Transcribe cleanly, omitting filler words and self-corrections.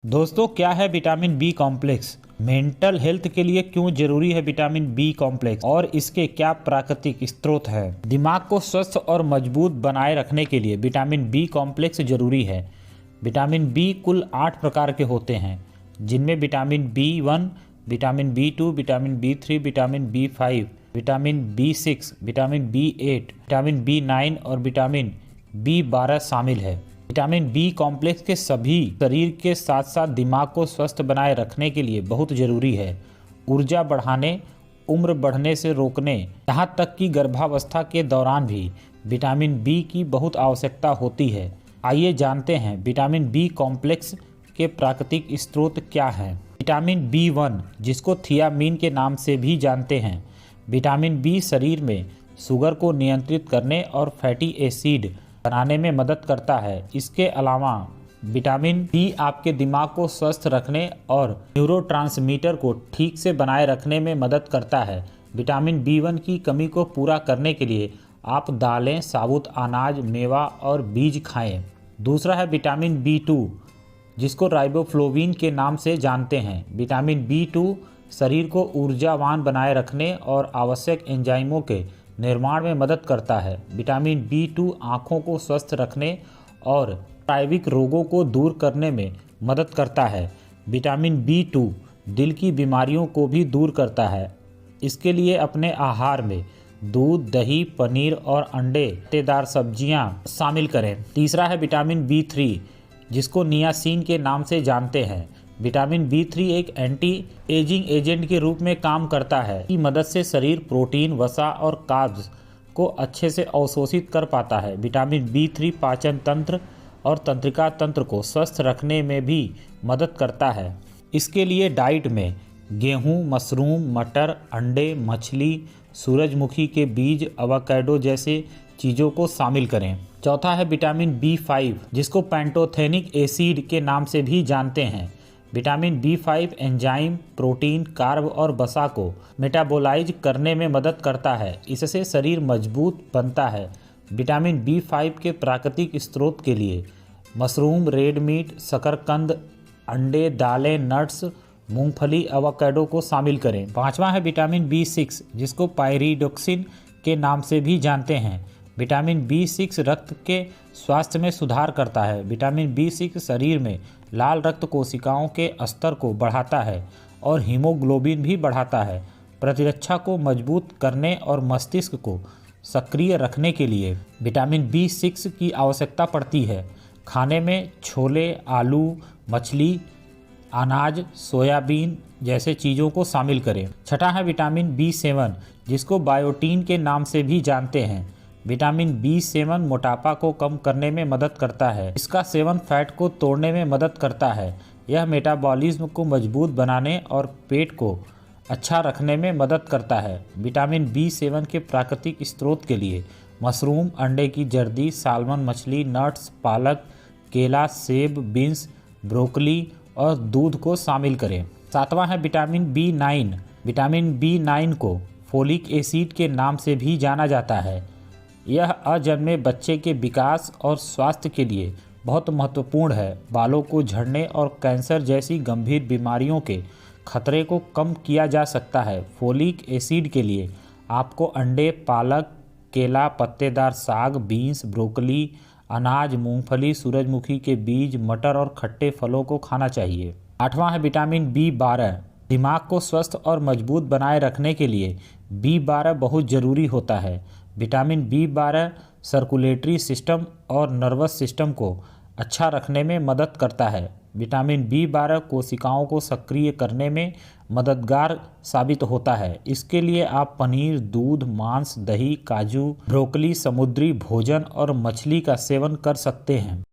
दोस्तों, क्या है vitamin B complex? Mental health के लिए क्यों जरूरी है विटामिन बी कॉम्प्लेक्स और इसके क्या प्राकृतिक स्रोत है? दिमाग को स्वस्थ और मजबूत बनाए रखने के लिए विटामिन बी कॉम्प्लेक्स जरूरी है। विटामिन बी कुल 8 प्रकार के होते हैं, जिनमें vitamin B 1, vitamin B 2, vitamin B 3, vitamin B 5, vitamin B 6, vitamin B 8, vitamin B 9 और विटामिन बी 12 शामिल है। विटामिन बी कॉम्प्लेक्स के सभी शरीर के साथ साथ दिमाग को स्वस्थ बनाए रखने के लिए बहुत जरूरी है। ऊर्जा बढ़ाने, उम्र बढ़ने से रोकने, यहाँ तक कि गर्भावस्था के दौरान भी विटामिन बी की बहुत आवश्यकता होती है। आइए जानते हैं विटामिन बी कॉम्प्लेक्स के प्राकृतिक स्रोत क्या हैं। विटामिन बी 1, जिसको थियामीन के नाम से भी जानते हैं। विटामिन बी शरीर में शुगर को नियंत्रित करने और फैटी एसिड बनाने में मदद करता है। इसके अलावा विटामिन बी आपके दिमाग को स्वस्थ रखने और न्यूरोट्रांसमीटर को ठीक से बनाए रखने में मदद करता है। विटामिन बी 1 की कमी को पूरा करने के लिए आप दालें, साबुत अनाज, मेवा और बीज खाएं। दूसरा है विटामिन बी 2, जिसको राइबोफ्लोविन के नाम से जानते हैं। विटामिन बी 2 शरीर को ऊर्जावान बनाए रखने और आवश्यक एंजाइमों के निर्माण में मदद करता है। विटामिन बी 2 आँखों को स्वस्थ रखने और जैविक रोगों को दूर करने में मदद करता है। विटामिन बी 2 दिल की बीमारियों को भी दूर करता है। इसके लिए अपने आहार में दूध, दही, पनीर और अंडे, पत्तेदार सब्जियां शामिल करें। तीसरा है विटामिन बी 3, जिसको नियासिन के नाम से जानते हैं। विटामिन बी 3 एक एंटी एजिंग एजेंट के रूप में काम करता है। इसकी मदद से शरीर प्रोटीन, वसा और कार्ब्स को अच्छे से अवशोषित कर पाता है। विटामिन बी 3 पाचन तंत्र और तंत्रिका तंत्र को स्वस्थ रखने में भी मदद करता है। इसके लिए डाइट में गेहूं, मशरूम, मटर, अंडे, मछली, सूरजमुखी के बीज, एवोकाडो जैसे चीज़ों को शामिल करें। चौथा है विटामिन बी 5, जिसको पैंटोथेनिक एसिड के नाम से भी जानते हैं। Vitamin B 5 enzyme, protein, carb और वसा को मेटाबोलाइज करने में मदद करता है। इससे शरीर मजबूत बनता है। विटामिन बी 5 के प्राकृतिक स्रोत के लिए मशरूम, रेड मीट, शकरकंद, अंडे, दालें, नट्स, मूंगफली, एवोकाडो को शामिल करें। पांचवा है विटामिन बी 6, जिसको पायरिडोक्सिन के नाम से भी जानते हैं। विटामिन बी 6 रक्त के स्वास्थ्य में सुधार करता है। विटामिन बी 6 शरीर में लाल रक्त कोशिकाओं के स्तर को बढ़ाता है और हीमोग्लोबिन भी बढ़ाता है। प्रतिरक्षा को मजबूत करने और मस्तिष्क को सक्रिय रखने के लिए विटामिन बी 6 की आवश्यकता पड़ती है। खाने में छोले, आलू, मछली, अनाज, सोयाबीन जैसे चीज़ों को शामिल करें। छठा है विटामिन बी 7, जिसको बायोटीन के नाम से भी जानते हैं। विटामिन बी 7 मोटापा को कम करने में मदद करता है। इसका सेवन फैट को तोड़ने में मदद करता है। यह मेटाबॉलिज्म को मजबूत बनाने और पेट को अच्छा रखने में मदद करता है। विटामिन बी 7 के प्राकृतिक स्रोत के लिए मशरूम, अंडे की जर्दी, साल्मन मछली, नट्स, पालक, केला, सेब, बीन्स, ब्रोकली और दूध को शामिल करें। सातवां है विटामिन बी 9। विटामिन बी 9 को फोलिक एसिड के नाम से भी जाना जाता है। यह अजन्मे बच्चे के विकास और स्वास्थ्य के लिए बहुत महत्वपूर्ण है। बालों को झड़ने और कैंसर जैसी गंभीर बीमारियों के खतरे को कम किया जा सकता है। फोलिक एसिड के लिए आपको अंडे, पालक, केला, पत्तेदार साग, बीन्स, ब्रोकली, अनाज, मूंगफली, सूरजमुखी के बीज, मटर और खट्टे फलों को खाना चाहिए। आठवां है विटामिन बी 12। दिमाग को स्वस्थ और मजबूत बनाए रखने के लिए बी 12 बहुत ज़रूरी होता है। विटामिन बी 12 सर्कुलेटरी सिस्टम और नर्वस सिस्टम को अच्छा रखने में मदद करता है। विटामिन बी 12 कोशिकाओं को सक्रिय करने में मददगार साबित होता है। इसके लिए आप पनीर, दूध, मांस, दही, काजू, ब्रोकली, समुद्री भोजन और मछली का सेवन कर सकते हैं।